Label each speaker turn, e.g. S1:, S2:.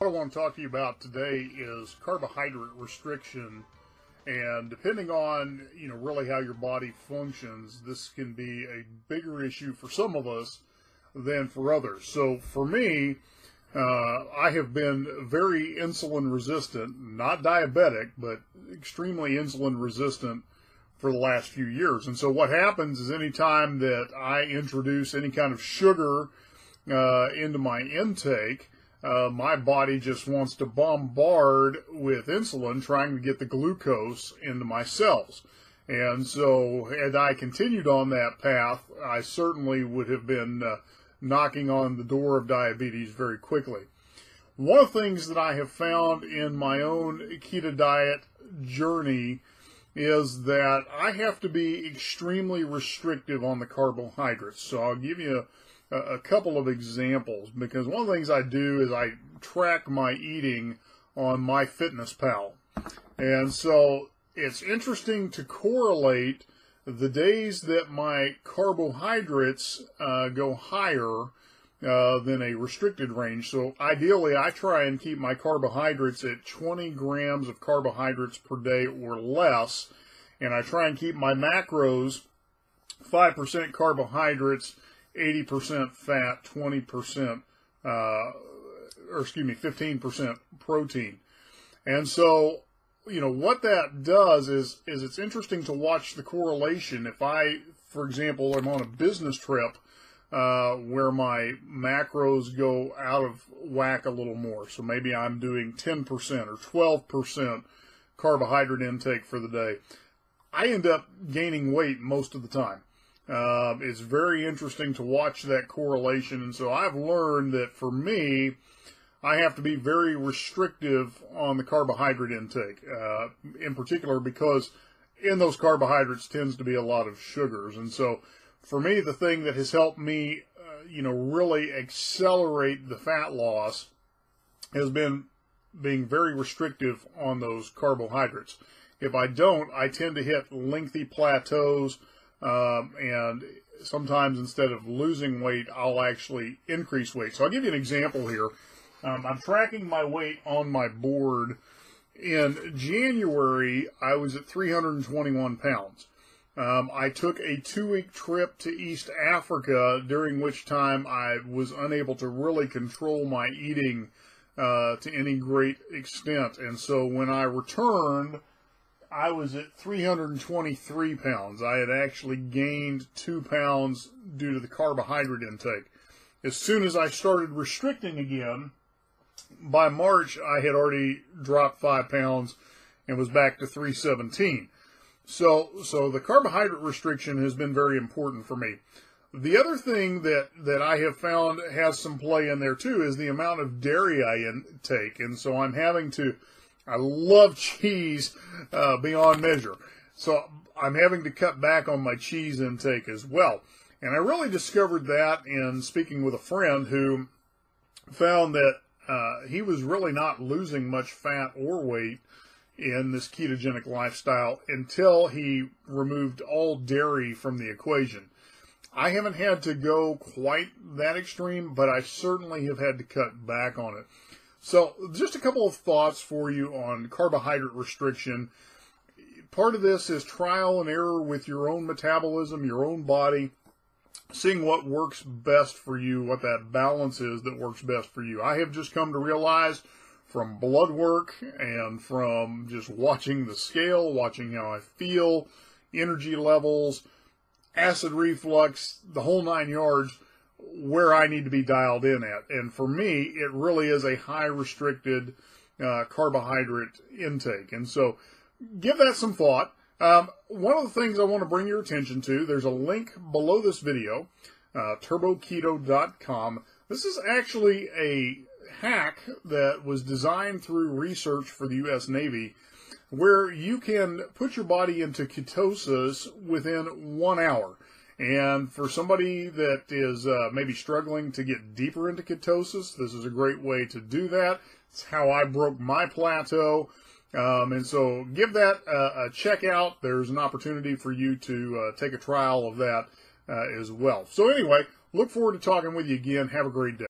S1: What I want to talk to you about today is carbohydrate restriction, and depending on really how your body functions, this can be a bigger issue for some of us than for others. So for me, I have been very insulin resistant, not diabetic, but extremely insulin resistant for the last few years. And so what happens is anytime that I introduce any kind of sugar into my intake, my body just wants to bombard with insulin, trying to get the glucose into my cells. And so had I continued on that path, I certainly would have been knocking on the door of diabetes very quickly. One of the things that I have found in my own keto diet journey is that I have to be extremely restrictive on the carbohydrates. So I'll give you a couple of examples, because one of the things I do is I track my eating on MyFitnessPal. And so it's interesting to correlate the days that my carbohydrates go higher than a restricted range. So ideally, I try and keep my carbohydrates at 20 grams of carbohydrates per day or less, and I try and keep my macros 5% carbohydrates, 80% fat, 20%, 15% protein. And so, what that does is it's interesting to watch the correlation. If I, for example, am on a business trip where my macros go out of whack a little more, so maybe I'm doing 10% or 12% carbohydrate intake for the day, I end up gaining weight most of the time. It's very interesting to watch that correlation, and so I've learned that for me, I have to be very restrictive on the carbohydrate intake, in particular because in those carbohydrates tends to be a lot of sugars. And so for me, the thing that has helped me, really accelerate the fat loss has been being very restrictive on those carbohydrates. If I don't, I tend to hit lengthy plateaus, and sometimes instead of losing weight, I'll actually increase weight. So I'll give you an example here. I'm tracking my weight on my board. In January, I was at 321 pounds. I took a 2-week trip to East Africa, during which time I was unable to really control my eating to any great extent. And so when I returned, I was at 323 pounds. I had actually gained 2 pounds due to the carbohydrate intake. As soon as I started restricting again, by March, I had already dropped 5 pounds and was back to 317. So the carbohydrate restriction has been very important for me. The other thing that I have found has some play in there too is the amount of dairy I intake. And so I love cheese beyond measure. So I'm having to cut back on my cheese intake as well. And I really discovered that in speaking with a friend who found that he was really not losing much fat or weight in this ketogenic lifestyle until he removed all dairy from the equation. I haven't had to go quite that extreme, but I certainly have had to cut back on it. So just a couple of thoughts for you on carbohydrate restriction. Part of this is trial and error with your own metabolism, your own body, seeing what works best for you, what that balance is that works best for you. I have just come to realize from blood work and from just watching the scale, watching how I feel, energy levels, acid reflux, the whole 9 yards, where I need to be dialed in at. And for me, it really is a high restricted carbohydrate intake. And so give that some thought. One of the things I want to bring your attention to, there's a link below this video, turboketo.com. This is actually a hack that was designed through research for the U.S. Navy, where you can put your body into ketosis within 1 hour. And for somebody that is maybe struggling to get deeper into ketosis, this is a great way to do that. It's how I broke my plateau. And so give that a check out. There's an opportunity for you to take a trial of that as well. So anyway, look forward to talking with you again. Have a great day.